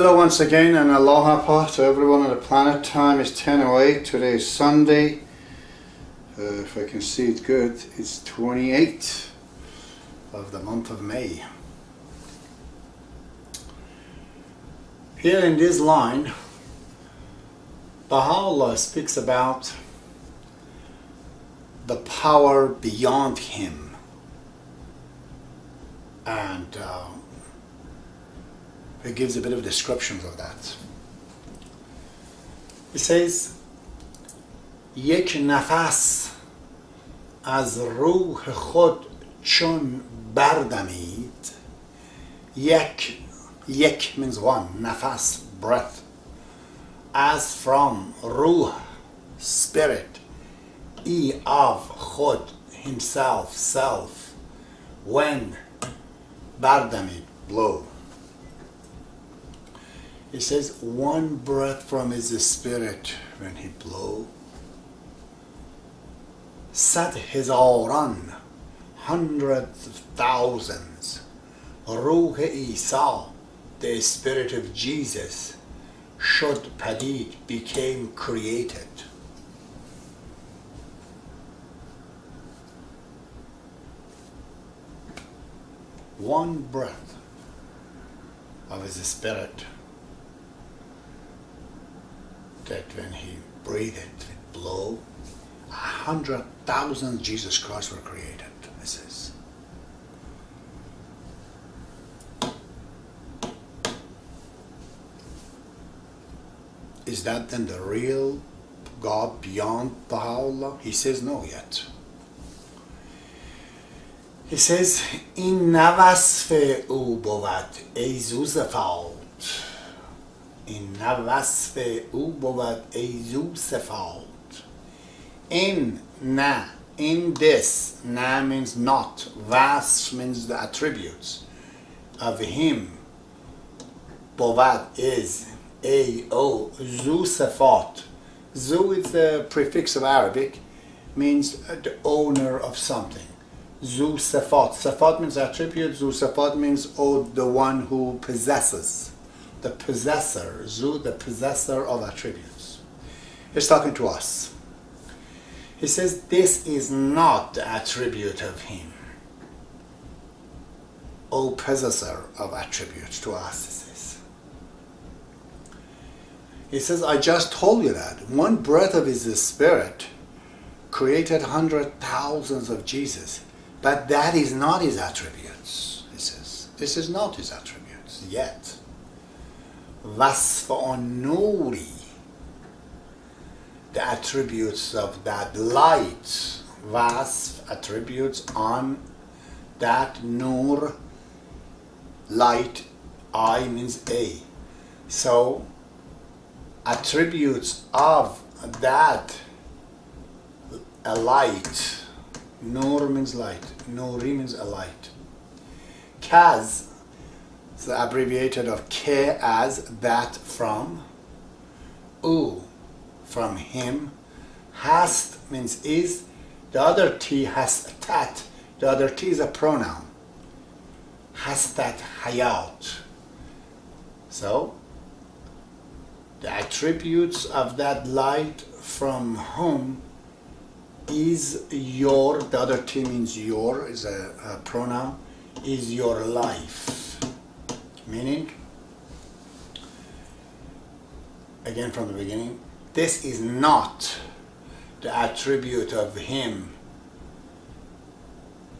Hello once again, and aloha to everyone on the planet. Time is 10:08. Today is Sunday. If I can see it good, it's 28th of the month of May. Here in this line, Baha'u'llah speaks about the power beyond him, and he gives a bit of descriptions of that. He says, یک نفس از روح خود چون بردمید. یک means one, nafas, breath. As from ruh, spirit, of خود, himself, self, when bardamid, blow. He says one breath from his spirit when he blow. Sad hizaran, hundreds of thousands. Ruh Isa, the spirit of Jesus, shud padid, became created. One breath of his spirit, that when he breathed it, blow, 100,000 Jesus Christ were created. This is. Is that then the real God beyond Baha'u'llah? He says no yet. He says, این نه وصف او بود ای زوزفات. این نه وصف او بود ای زوزفات. In na, in this, na means not, vas means the attributes of him, bovad is, o, zu safat. Zu is the prefix of Arabic, means the owner of something. Zu safat, safat means attribute, zu safat means the one who possesses, the possessor, zu the possessor of attributes. He's talking to us. He says this is not the attribute of him. O possessor of attributes, to us he says. He says, I just told you that. One breath of his spirit created 100,000s of Jesus. But that is not his attributes, he says. This is not his attributes yet. Wasf an-nuri, the attributes of that light. Wasf, attributes on that nur, light, I means a. So attributes of that a light, nur means light, nuri means a light. Kaz, it's the abbreviated of ke, as that from, u from him, hast means is, the other t has tat, the other t is a pronoun, hastat hayat. So the attributes of that light from whom is your, the other t means your, is a pronoun, is your life. Meaning, again from the beginning, this is not the attribute of him,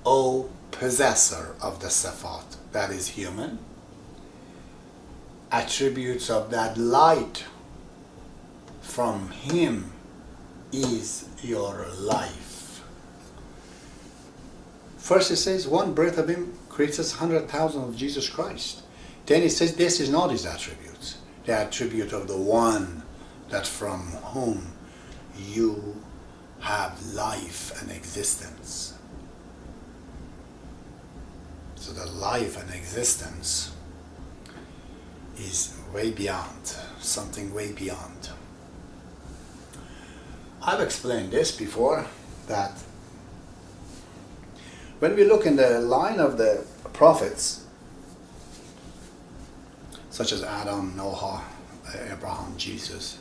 O possessor of the safat, that is human. Attributes of that light from him is your life. First it says one breath of him creates 100,000 of Jesus Christ. Then it says this is not his attributes, the attribute of the one that from whom you have life and existence. So the life and existence is way beyond, something way beyond. I've explained this before, that when we look in the line of the prophets, such as Adam, Noah, Abraham, Jesus.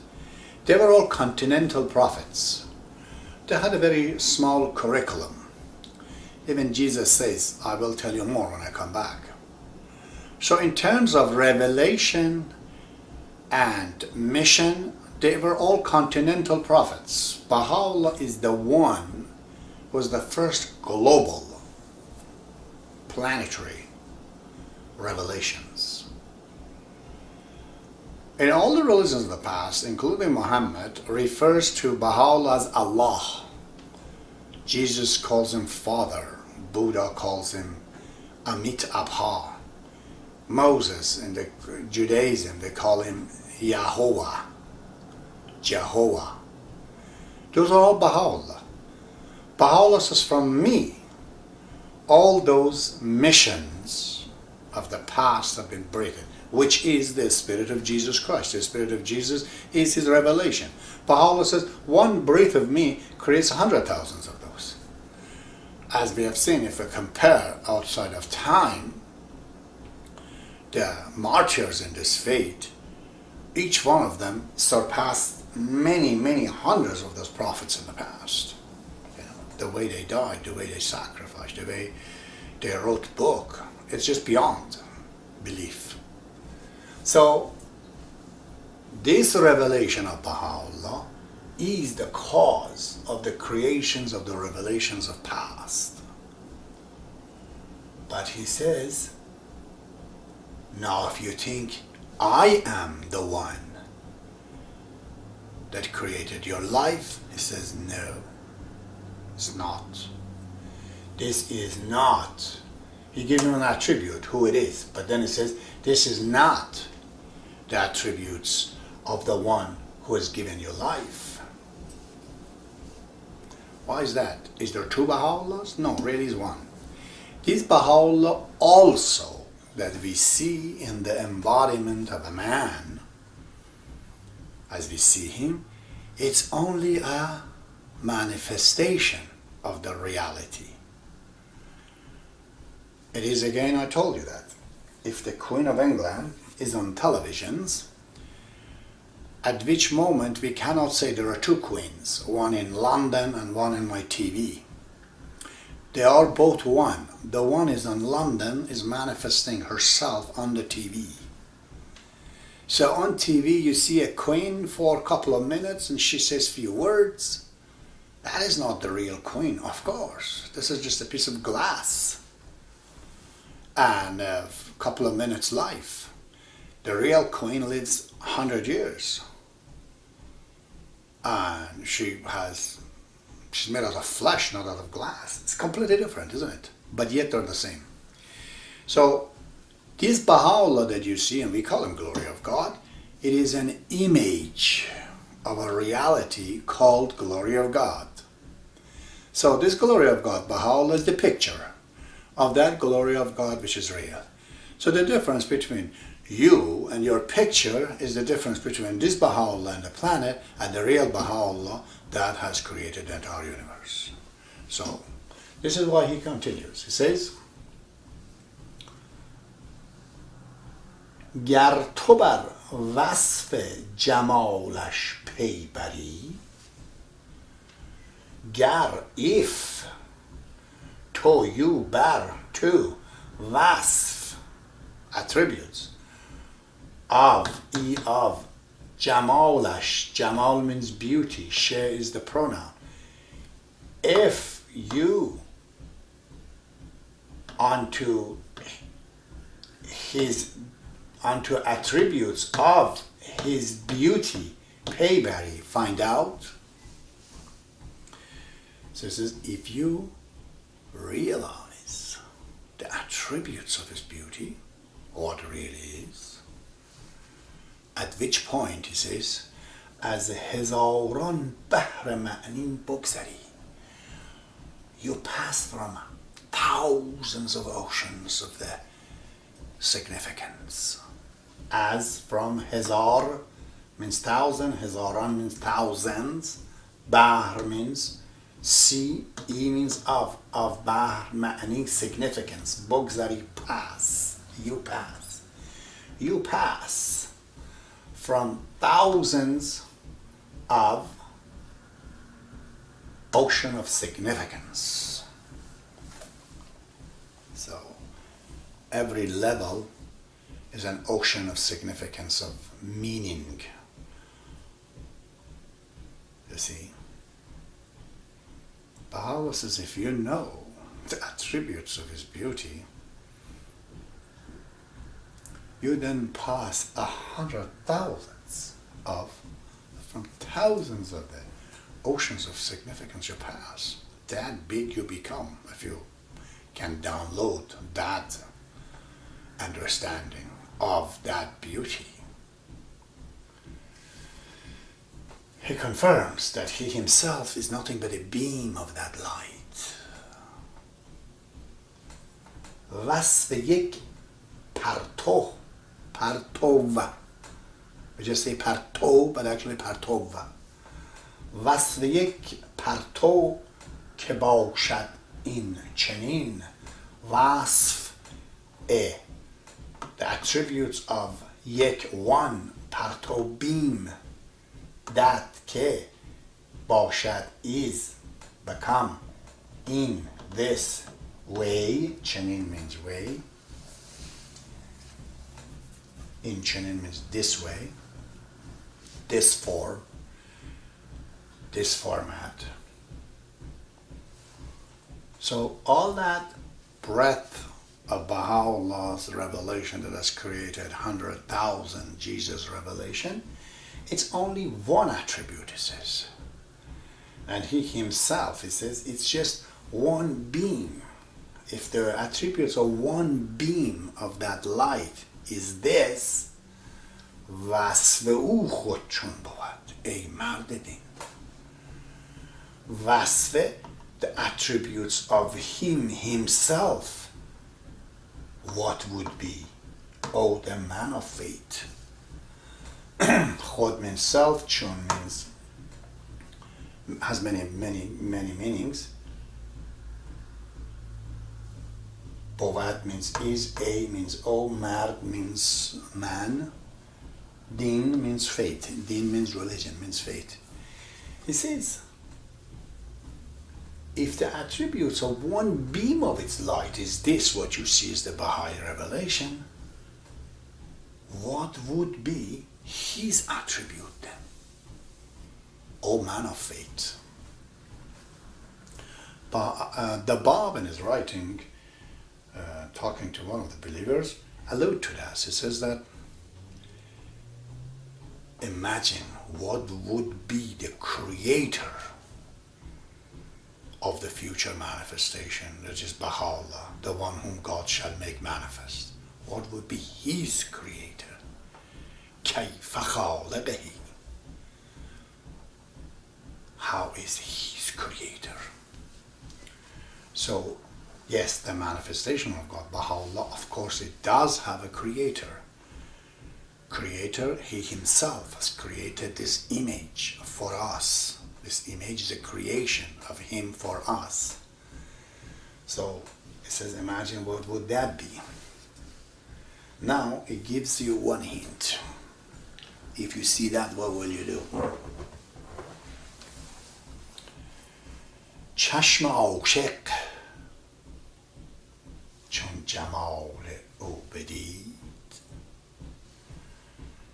They were all continental prophets. They had a very small curriculum. Even Jesus says, I will tell you more when I come back. So in terms of revelation and mission, they were all continental prophets. Baha'u'llah is the one who was the first global planetary revelations. In all the religions of the past, including Muhammad, refers to Baha'u'llah as Allah. Jesus calls him Father. Buddha calls him Abdu'l-Baha. Moses in the Judaism, they call him Yahovah. Jehovah. Those are all Baha'u'llah. Baha'u'llah says, from me, all those missions of the past have been breathed, which is the Spirit of Jesus Christ. The Spirit of Jesus is his revelation. Baha'u'llah says, one breath of me creates 100,000 of those. As we have seen, if we compare outside of time, the martyrs in this faith, each one of them surpassed many, many hundreds of those prophets in the past. You know, the way they died, the way they sacrificed, the way they wrote book, it's just beyond belief. So this revelation of Baha'u'llah is the cause of the creations of the revelations of past. But he says, now if you think I am the one that created your life, he says, no, it's not. This is not. He gives him an attribute, who it is, but then he says, this is not the attributes of the one who has given you life. Why is that? Is there two Baha'u'llahs? No, really is one. This Baha'u'llah also that we see in the embodiment of a man, as we see him, it's only a manifestation of the reality. It is, again, I told you that. If the Queen of England is on televisions, at which moment we cannot say there are two queens, one in London and one in my TV. They are both one. The one is in London is manifesting herself on the TV. So on TV you see a queen for a couple of minutes and she says few words. That is not the real queen, of course. This is just a piece of glass and a couple of minutes life. The real queen lives 100 years. And she's made out of flesh, not out of glass. It's completely different, isn't it? But yet they're the same. So this Baha'u'llah that you see, and we call him Glory of God, it is an image of a reality called Glory of God. So this Glory of God, Baha'u'llah, is the picture of that Glory of God which is real. So the difference between you and your picture is the difference between this Baha'u'llah and the planet and the real Baha'u'llah that has created the entire universe. So this is why he continues. He says, گر تو بر وصف جمالش پی بری، گر if to you بر to وصف attributes of جمالش, Jamal means beauty, she is the pronoun. If you onto attributes of his beauty, paybari, find out. So it says, if you realize the attributes of his beauty, what it really is, at which point he says, از هزاران بحر معنی بگذری, you pass from thousands of oceans of the significance. As from hezar means thousand, hezaran means thousands, bahr means sea, e means of bahr ma'ani significance, bogzari pass, you pass. you pass from thousands of ocean of significance. So every level is an ocean of significance, of meaning. You see, Baha'u'llah says if you know the attributes of his beauty, you then pass 100,000s of, from thousands of the oceans of significance you pass. That big you become if you can download that understanding of that beauty. He confirms that he himself is nothing but a beam of that light. وصف یک پرتو، پرتو. We just say پرتو, but actually پرتو. وصف یک پرتو که باشد این چنین. وصف the attributes of یک one پرتو beam, that که باشد is become in this way. چنین means way. In چنین means this way, this form, this format. So all that breadth of Baha'u'llah's revelation that has created 100,000 Jesus revelation, it's only one attribute, he says. And he himself, he says, it's just one beam. If the attributes of one beam of that light is this, وصف او خود چون بود ای مرد دین. وصف, the attributes of him himself, what would be? Oh, the man of faith. خود means self, chun means, has many meanings. Bovad means is, a means oh, mard means man, din means faith. Din means religion, means faith. He says, if the attributes of one beam of its light is this, what you see is the Baha'i revelation, what would be his attribute then? O man of faith. The Bab in his writing, talking to one of the believers, allude to that. He says that, imagine what would be the creator of the future manifestation, that is Baha'u'llah, the one whom God shall make manifest. What would be his creator? كيف خالقه? How is his creator? So, yes, the manifestation of God, Baha'u'llah, of course it does have a creator. Creator, he himself has created this image for us. This image is a creation of him for us. So it says, imagine what would that be? Now it gives you one hint. If you see that, what will you do? چشم عاشق چون جمال او بدید.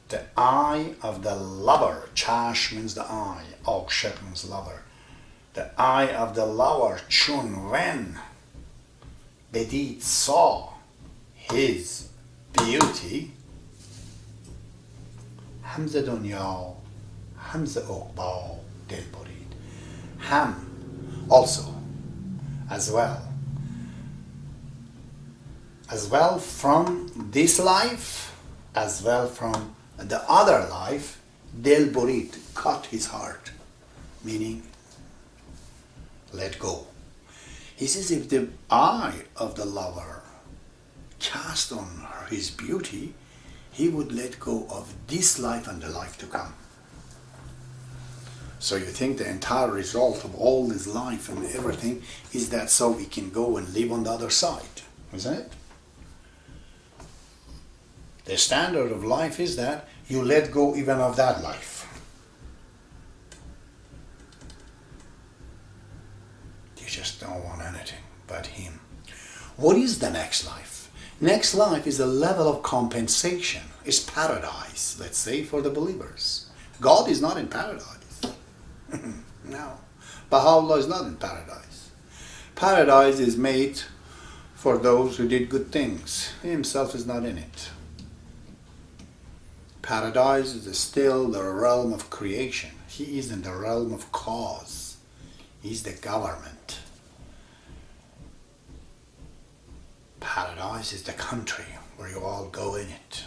The eye of the lover, chash means the eye, عاشق means lover. The eye of the lover, chun, when bedid, saw his beauty, hamz dunya, hamz uqba, dil burid. Ham, also, as well from this life, as well from the other life, del burid, cut his heart, meaning let go. He says if the eye of the lover cast on his beauty, he would let go of this life and the life to come. So you think the entire result of all this life and everything is that so we can go and live on the other side, isn't it? The standard of life is that you let go even of that life. You just don't want anything but Him. What is the next life? Next life is a level of compensation. It's paradise, let's say, for the believers. God is not in paradise. No. Baha'u'llah is not in paradise. Paradise is made for those who did good things. He himself is not in it. Paradise is still the realm of creation. He is in the realm of cause. He's the government. Paradise is the country where you all go in it.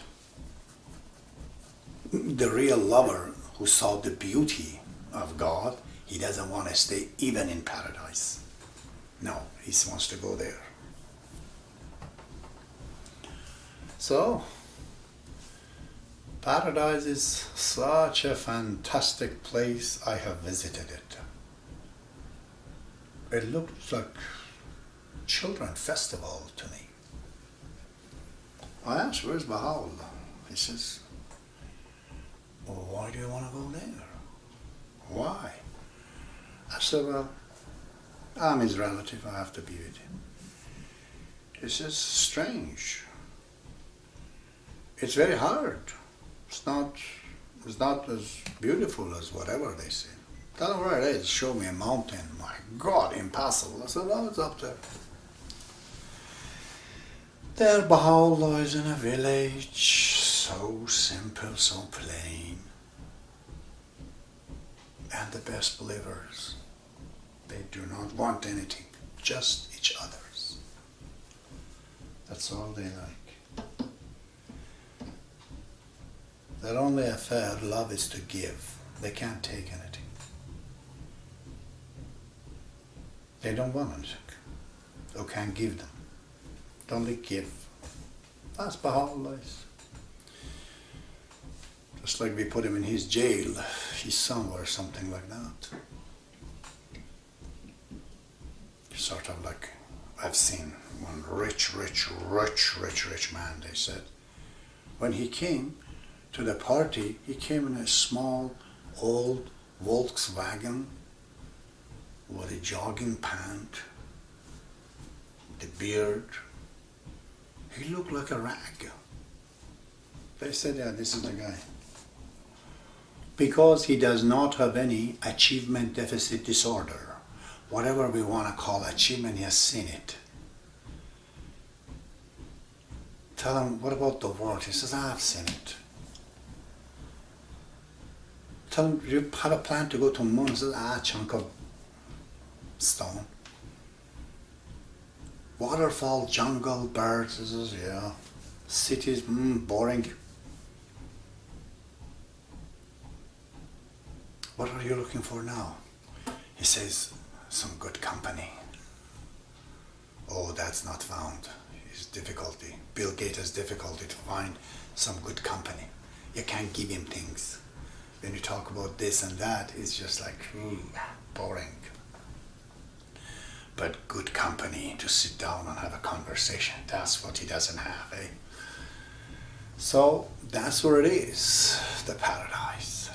The real lover who saw the beauty of God, he doesn't want to stay even in paradise. No, he wants to go there. So, paradise is such a fantastic place. I have visited it. It looks like children's festival to me. I asked, where's Baha'u'llah? He says, well, why do you want to go there? Why? I said, well, I'm his relative, I have to be with him. He says, strange. It's very hard. It's not as beautiful as whatever they say. Tell him where it is, show me a mountain. My God, impossible. I said, well, it's up there. There Baha'u'llah is in a village, so simple, so plain. And the best believers, they do not want anything, just each other's. That's all they like. Their only affair, love, is to give. They can't take anything. They don't want anything. You can't give them. Only give. That's Baha'u'llah. Just like we put him in his jail, his son or something like that. Sort of like, I've seen one rich man, they said. When he came to the party, he came in a small, old Volkswagen with a jogging pant, the beard. He looked like a rag. They said, yeah, this is the guy. Because he does not have any achievement deficit disorder. Whatever we want to call achievement, he has seen it. Tell him, what about the world? He says, I've seen it. Tell him, you have a plan to go to the moon? He says, a chunk of stone. Waterfall, jungle, birds, he says, yeah. Cities, boring. What are you looking for now? He says, some good company. Oh, that's not found. It's difficulty. Bill Gates has difficulty to find some good company. You can't give him things. When you talk about this and that, it's just like, boring. But good company to sit down and have a conversation, that's what he doesn't have, eh? So, that's where it is, the paradise.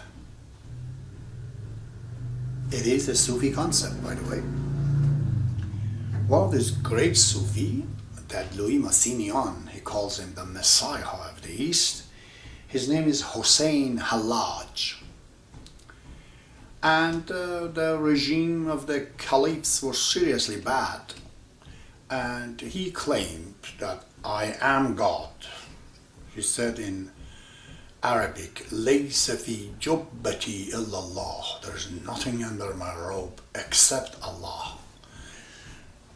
It is a Sufi concept, by the way. One of these great Sufi, that Louis Massignon, he calls him the Messiah of the East, his name is Hossein Hallaj. And the regime of the caliphs was seriously bad. And he claimed that I am God. He said in Arabic, لَيْسَ فِي جُبَّتِي إِلَّا اللَّهِ. There's nothing under my robe except Allah.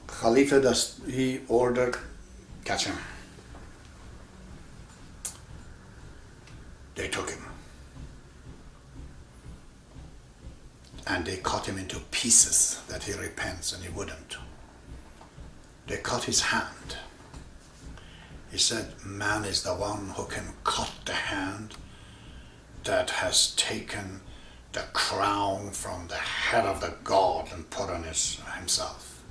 Khalifa, he ordered, catch him. They took him. And they cut him into pieces that he repents, and he wouldn't. They cut his hand. He said, man is the one who can cut the hand that has taken the crown from the head of the god and put on himself.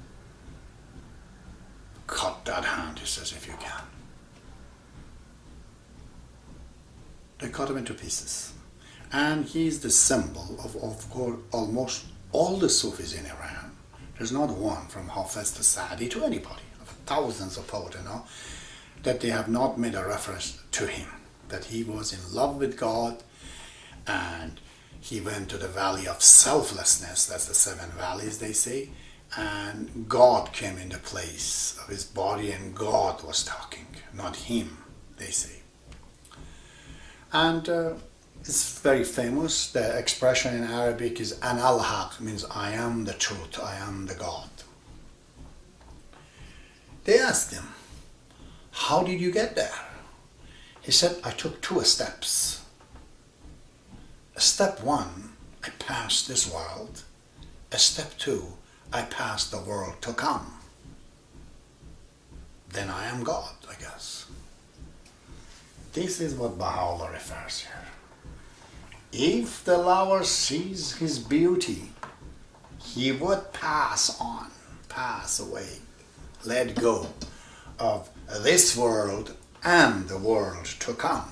Cut that hand, he says, if you can. They cut him into pieces. And he's the symbol of course, almost all the Sufis in Iran. There's not one, from Hafiz to Sa'di to anybody, thousands of poets, that they have not made a reference to him, that he was in love with God, and he went to the valley of selflessness, that's the 7 valleys they say, and God came in the place of his body, and God was talking, not him, they say. And it's very famous. The expression in Arabic is An al-Haq, means I am the truth, I am the God. They asked him, how did you get there? He said, I took 2 steps. Step 1, I passed this world. Step 2, I passed the world to come. Then I am God, I guess. This is what Baha'u'llah refers here. If the lover sees his beauty, he would pass on, pass away, let go of this world and the world to come.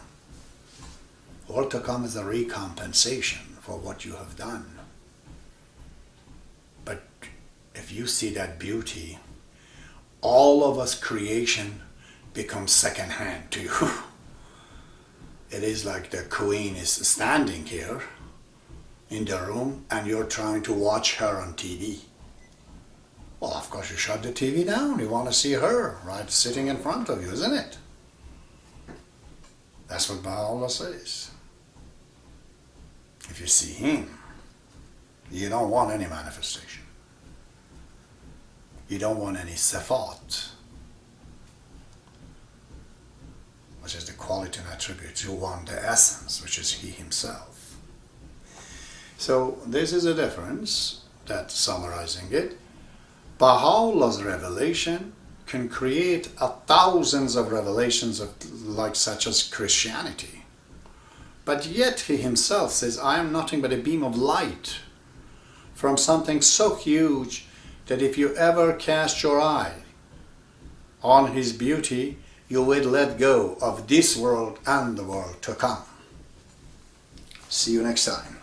The world to come is a recompensation for what you have done. But if you see that beauty, all of us creation becomes second-hand to you. It is like the queen is standing here in the room and you're trying to watch her on TV. Well, of course you shut the TV down. You want to see her right sitting in front of you, isn't it? That's what Baha'u'llah says. If you see him, you don't want any manifestation. You don't want any sifat, which is the quality and attributes. You want the essence, which is he himself. So this is a difference, that summarizing it, Baha'u'llah's revelation can create thousands of revelations of like such as Christianity. But yet he himself says, I am nothing but a beam of light from something so huge that if you ever cast your eye on his beauty, you will let go of this world and the world to come. See you next time.